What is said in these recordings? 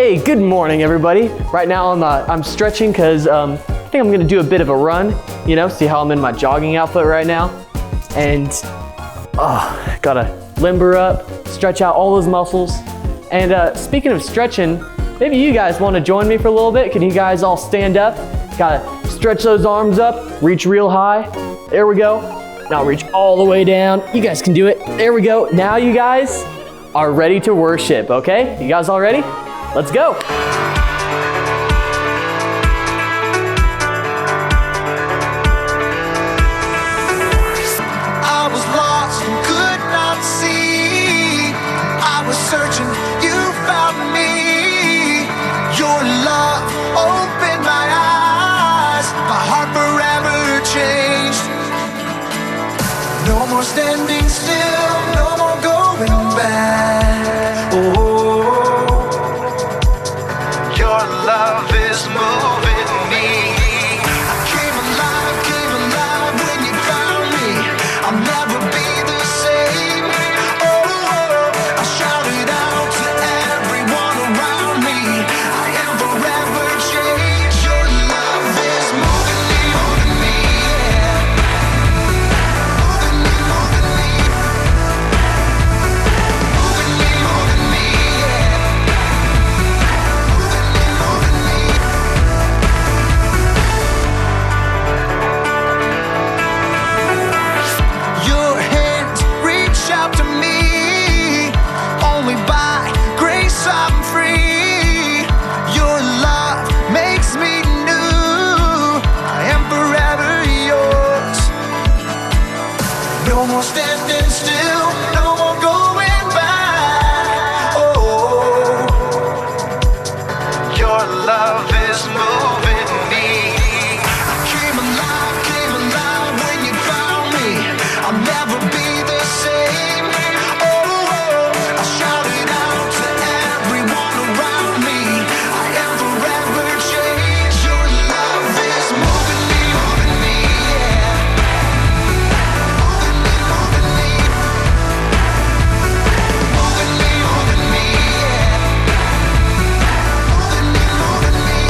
Hey, good morning, everybody. Right now I'm stretching because I think I'm gonna do a bit of a run. See how I'm in my jogging outfit right now, and gotta limber up, stretch out all those muscles. And speaking of stretching, maybe you guys want to join me for a little bit. Can you guys all stand up? Gotta stretch those arms up, reach real high. There we go. Now reach all the way down. You guys can do it. There we go. Now you guys are ready to worship, okay? You guys all ready? Let's go. I was lost and could not see. I was searching, you found me. Your love opened my eyes. My heart forever changed. No more standing still, no more going back. Oh, your love is moving me. I came alive when you found me. I'll never be the same. Oh, I shouted out to everyone around me. I am forever changed. Your love is moving me, yeah. Moving me, yeah. Your hands reach out to me. Only by grace I'm free. Your love makes me new. I am forever yours. No more standing still, no more going back. Oh, your love is moving me. I came alive when you found me. I'll never be the same. Oh, I shouted out to everyone around me. I am forever changed. Your love is moving me, yeah. Moving me, moving me, yeah. Moving me,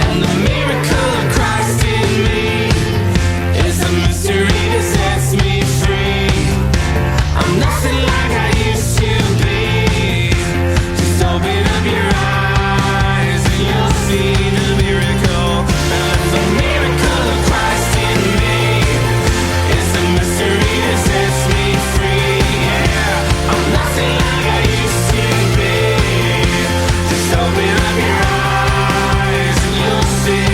And the miracle of Christ in me is the mystery that sets me free. I'm nothing like I used to be. Just open up your eyes and you'll see the miracle. And the miracle of Christ in me is the mystery that sets me free. Yeah, I'm nothing like I used to be. Just open up your eyes and you'll see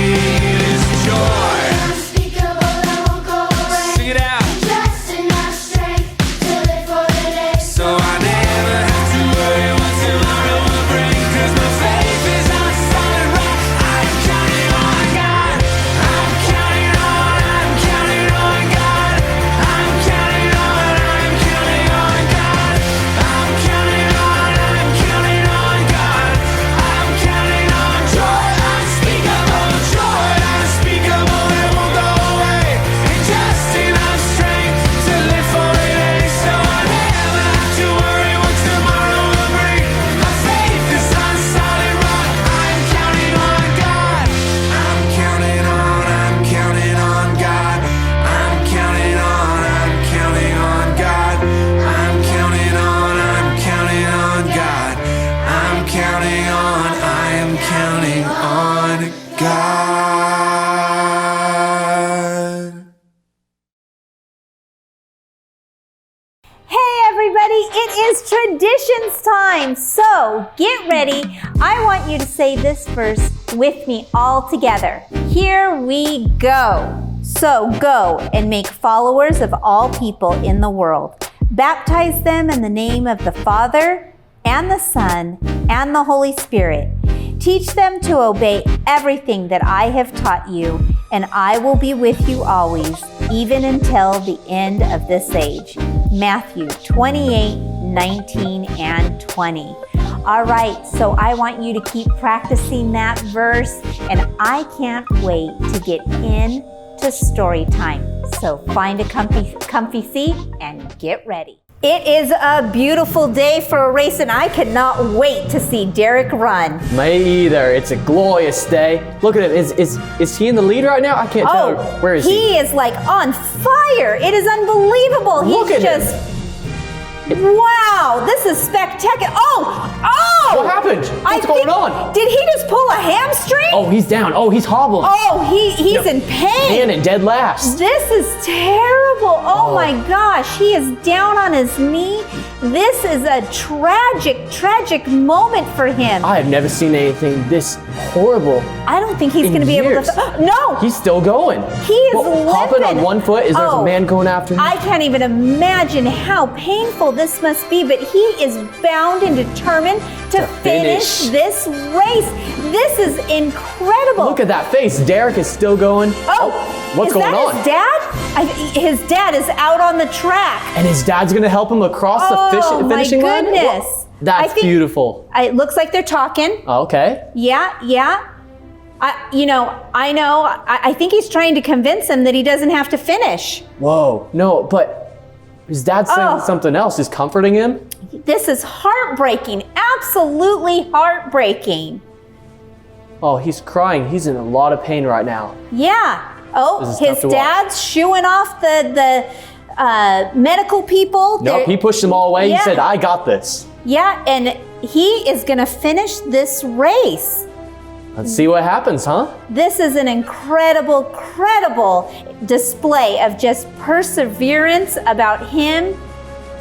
this joy. Unspeakable that won't go away. Sing it out. Just enough strength to live for the day. So I never have to worry what tomorrow will bring. 'Cause my faith is on solid rock. I'm counting on God. I'm counting on God. I'm counting on God. I'm counting on God. I'm counting on joy. Unspeakable joy. Unspeakable that won't go away. And just enough strength to live for the day. So I never have to worry what tomorrow will bring. My faith is on solid rock. I'm counting on God. I'm counting on God. I'm counting on God. I'm counting on God. I'm counting on, I am counting on God. Hey everybody, it is traditions time. So get ready. I want you to say this verse with me all together. Here we go. So go and make followers of all people in the world. Baptize them in the name of the Father and the Son and the Holy Spirit. Teach them to obey everything that I have taught you, and I will be with you always, even until the end of this age. Matthew 28:19 and 20. All right, so I want you to keep practicing that verse, and I can't wait to get into story time. So find a comfy seat and get ready. It is a beautiful day for a race, and I cannot wait to see Derek run. Me either. It's a glorious day. Look at him. Is he in the lead right now? I can't tell. Where is he? He is like on fire. It is unbelievable. Look He's at just wow, this is spectacular. Oh! What happened? What's going on? Did he just pull a hamstring? Oh, he's down. Oh, he's hobbling. Oh, he's in pain. And in dead last. This is terrible. Oh my gosh, he is down on his knee. This is a tragic moment for him. I have never seen anything this horrible. I don't think he's in going to be able years. to. No! He's still going. He is hopping limping. on one foot. Is there a man going after him? I can't even imagine how painful this must be, but he is bound and determined to finish this race. This is incredible. Look at that face. Derek is still going. What's going on? Is that his dad? His dad is out on the track. And his dad's going to help him across the finishing line? Oh my goodness. That's beautiful. It looks like they're talking. Okay. Yeah. I know. I think he's trying to convince him that he doesn't have to finish. Whoa. No, but his dad's saying something else. He's comforting him? This is heartbreaking. Absolutely heartbreaking. Oh, he's crying. He's in a lot of pain right now. Yeah. Oh, his tough to dad's shooing off the medical people. Nope, he pushed them all away. Yeah. He said, I got this. Yeah, and he is going to finish this race. Let's see what happens, huh? This is an incredible display of just perseverance about him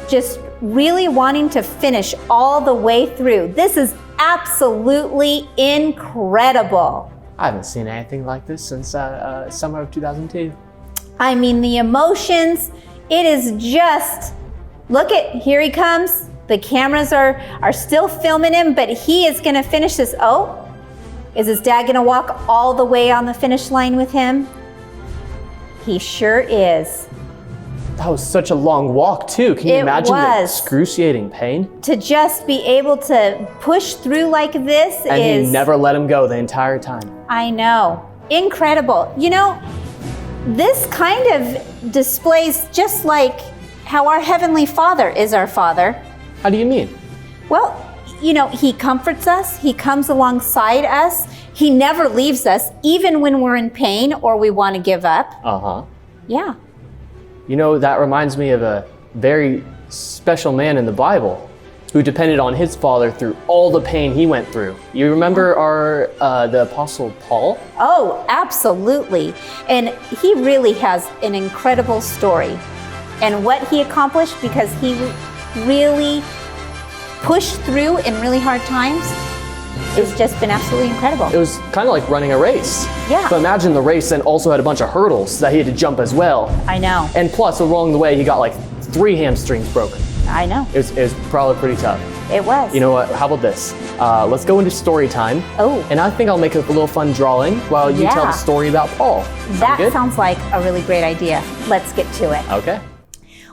just really wanting to finish all the way through. This is absolutely incredible. I haven't seen anything like this since summer of 2002. I mean, the emotions, it is just, here he comes. The cameras are still filming him, but he is going to finish this. Oh, is his dad going to walk all the way on the finish line with him? He sure is. That was such a long walk, too. Can you imagine the excruciating pain? To just be able to push through like this and he never let him go the entire time. I know. Incredible. You know, this kind of displays just like how our Heavenly Father is our Father. How do you mean? Well, He comforts us. He comes alongside us. He never leaves us, even when we're in pain or we want to give up. Uh-huh. Yeah. That reminds me of a very special man in the Bible who depended on his father through all the pain he went through. You remember the Apostle Paul? Oh, absolutely. And he really has an incredible story. And what he accomplished because he really pushed through in really hard times, it's just been absolutely incredible. It was kind of like running a race. Yeah. But imagine the race then also had a bunch of hurdles that he had to jump as well. I know. And plus, along the way, he got like 3 hamstrings broken. I know. It was probably pretty tough. It was. You know what? How about this? Let's go into story time. Oh. And I think I'll make a little fun drawing while you tell the story about Paul. That good? sounds like a really great idea. Let's get to it. Okay.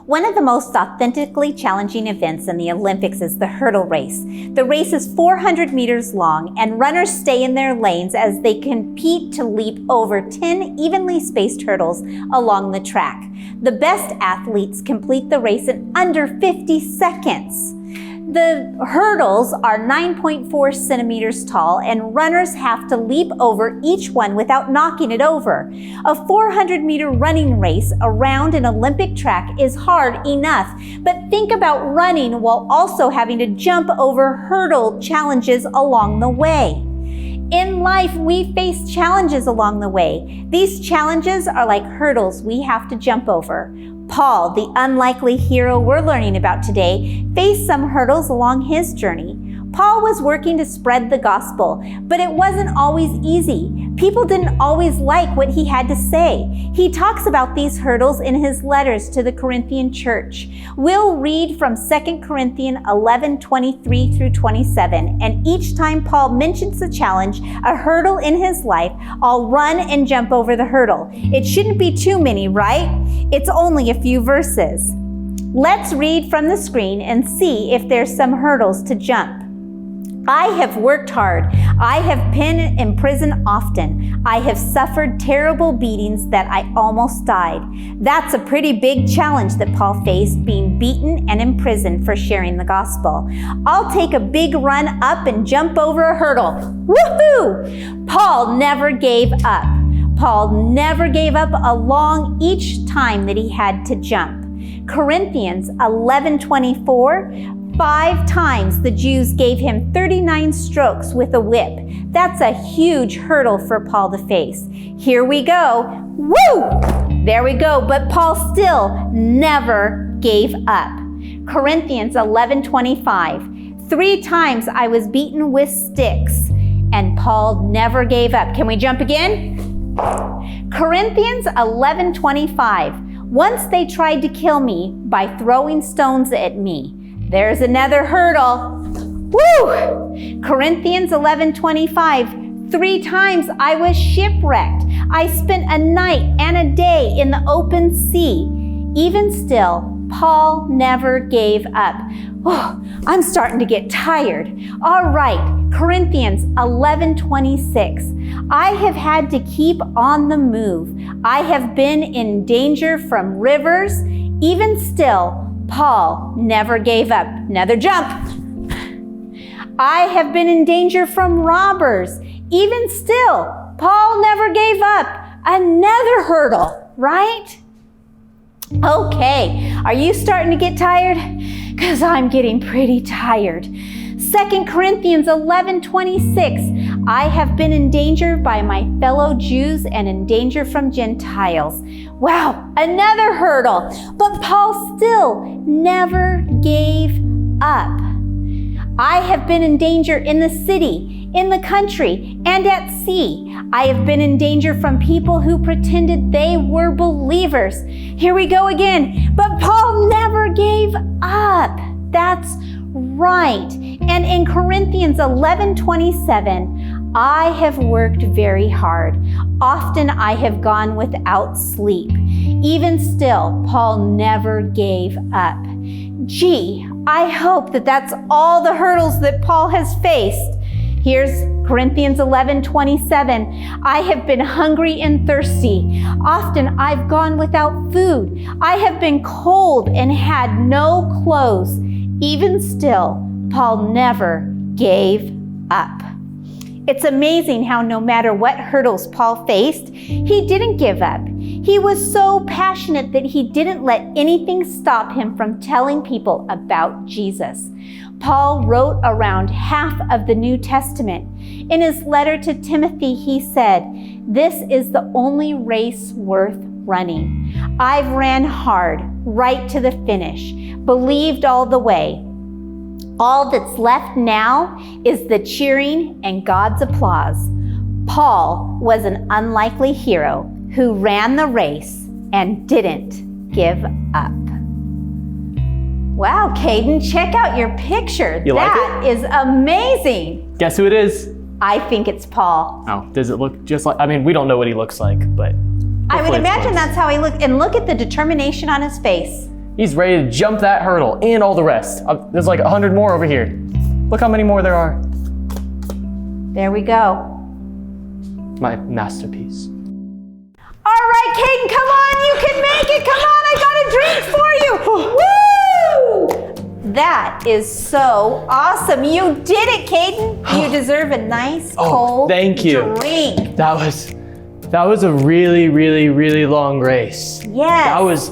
One of the most authentically challenging events in the Olympics is the hurdle race. The race is 400 meters long, and runners stay in their lanes as they compete to leap over 10 evenly spaced hurdles along the track. The best athletes complete the race in under 50 seconds. The hurdles are 9.4 centimeters tall, and runners have to leap over each one without knocking it over. A 400-meter running race around an Olympic track is hard enough, but think about running while also having to jump over hurdle challenges along the way. In life, we face challenges along the way. These challenges are like hurdles we have to jump over. Paul, the unlikely hero we're learning about today, faced some hurdles along his journey. Paul was working to spread the gospel, but it wasn't always easy. People didn't always like what he had to say. He talks about these hurdles in his letters to the Corinthian church. We'll read from 2 Corinthians 11:23 through 27, and each time Paul mentions a challenge, a hurdle in his life, I'll run and jump over the hurdle. It shouldn't be too many, right? It's only a few verses. Let's read from the screen and see if there's some hurdles to jump. I have worked hard. I have been in prison often. I have suffered terrible beatings that I almost died. That's a pretty big challenge that Paul faced, being beaten and imprisoned for sharing the gospel. I'll take a big run up and jump over a hurdle. Woohoo! Paul never gave up. Paul never gave up along each time that he had to jump. Corinthians 11:24, 5 times the Jews gave him 39 strokes with a whip. That's a huge hurdle for Paul to face. Here we go. Woo! There we go. But Paul still never gave up. Corinthians 11:25, 3 times I was beaten with sticks, and Paul never gave up. Can we jump again? Corinthians 11:25, once they tried to kill me by throwing stones at me. There's another hurdle. Woo! Corinthians 11:25, 3 times I was shipwrecked. I spent a night and a day in the open sea. Even still, Paul never gave up. Oh, I'm starting to get tired. All right, Corinthians 11:26. I have had to keep on the move. I have been in danger from rivers. Even still, Paul never gave up. Another jump. I have been in danger from robbers. Even still, Paul never gave up. Another hurdle, right? Okay, are you starting to get tired? Because I'm getting pretty tired. 2 Corinthians 11:26, I have been in danger by my fellow Jews and in danger from Gentiles. Wow, another hurdle. But Paul still never gave up. I have been in danger in the city, in the country, and at sea. I have been in danger from people who pretended they were believers. Here we go again. But Paul never gave up. That's right. And in Corinthians 11:27, I have worked very hard. Often I have gone without sleep. Even still, Paul never gave up. Gee, I hope that that's all the hurdles that Paul has faced. Here's Corinthians 11:27. I have been hungry and thirsty. Often I've gone without food. I have been cold and had no clothes. Even still, Paul never gave up. It's amazing how no matter what hurdles Paul faced, he didn't give up. He was so passionate that he didn't let anything stop him from telling people about Jesus. Paul wrote around half of the New Testament. In his letter to Timothy, he said, "This is the only race worth running. I've ran hard, right to the finish, believed all the way. All that's left now is the cheering and God's applause." Paul was an unlikely hero who ran the race and didn't give up. Wow, Caden, check out your picture. You like That is amazing. Guess who it is? I think it's Paul. Oh, does it look just like, I mean, we don't know what he looks like, but I would hopefully it's imagine close. that's how he looked. And look at the determination on his face. He's ready to jump that hurdle and all the rest. There's like 100 more over here. Look how many more there are. There we go. My masterpiece. All right, Caden, come on, you can make it. Come on, I got a drink for you. Woo! That is so awesome. You did it, Caden. You deserve a nice cold thank you. drink. That was a really, really, really long race. Yes. That was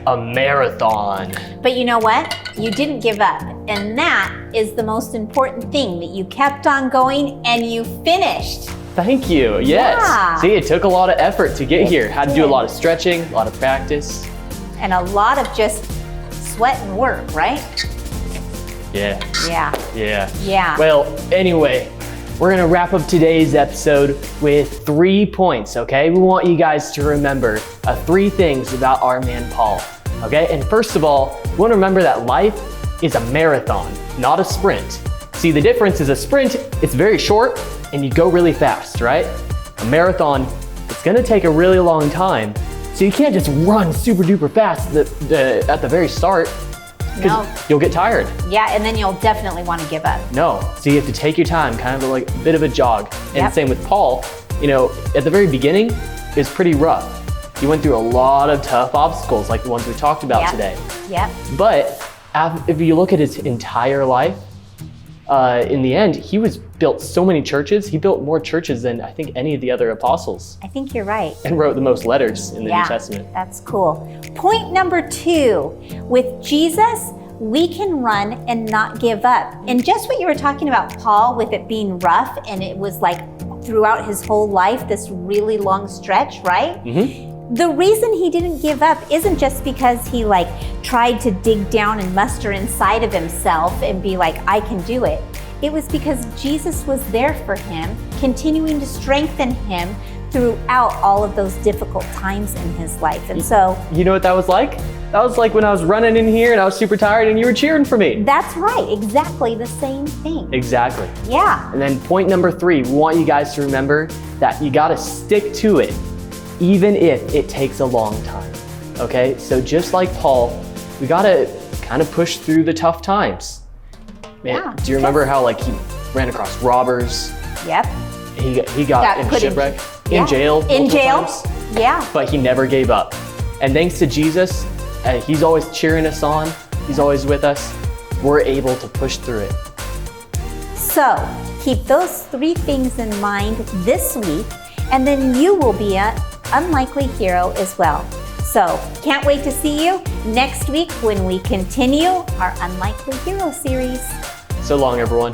a marathon. But you know what? You didn't give up. And that is the most important thing, that you kept on going and you finished. Thank you. Yes. Yeah. See, it took a lot of effort to get here. Had to do a did. lot of stretching, a lot of practice. And a lot of just sweat and work, right? Yeah. Yeah. Well, anyway, we're gonna wrap up today's episode with 3 points, okay? We want you guys to remember 3 things about our man Paul, okay? And first of all, we wanna remember that life is a marathon, not a sprint. See, the difference is a sprint, it's very short and you go really fast, right? A marathon, it's gonna take a really long time. So you can't just run super duper fast at the very start, No. because you'll get tired. Yeah, and then you'll definitely want to give up. No, so you have to take your time, kind of like a bit of a jog. And Yep. same with Paul, you know, at the very beginning, it's pretty rough. He went through a lot of tough obstacles like the ones we talked about Yep. today. Yep. But if you look at his entire life, in the end, he built so many churches. He built more churches than I think any of the other apostles, I think you're right. and wrote the most letters in the New Testament. That's cool. Point number 2, with Jesus, we can run and not give up. And just what you were talking about, Paul, with it being rough and it was like throughout his whole life, this really long stretch, right? Mm-hmm. The reason he didn't give up isn't just because he like tried to dig down and muster inside of himself and be like, I can do it. It was because Jesus was there for him, continuing to strengthen him throughout all of those difficult times in his life. And so You know what that was like? That was like when I was running in here and I was super tired and you were cheering for me. that's right, exactly the same thing. Exactly. Yeah. And then point number 3, we want you guys to remember that you gotta stick to it, even if it takes a long time, okay? So just like Paul, we gotta kind of push through the tough times. Man, Yeah, do you remember how like he ran across robbers, Yep. he got in put shipwreck, yeah. in jail In multiple jail. times, Yeah. but he never gave up. And thanks to Jesus, he's always cheering us on, he's always with us, we're able to push through it. So keep those 3 things in mind this week, and then you will be an unlikely hero as well. So can't wait to see you next week when we continue our Unlikely Hero series. So long, everyone.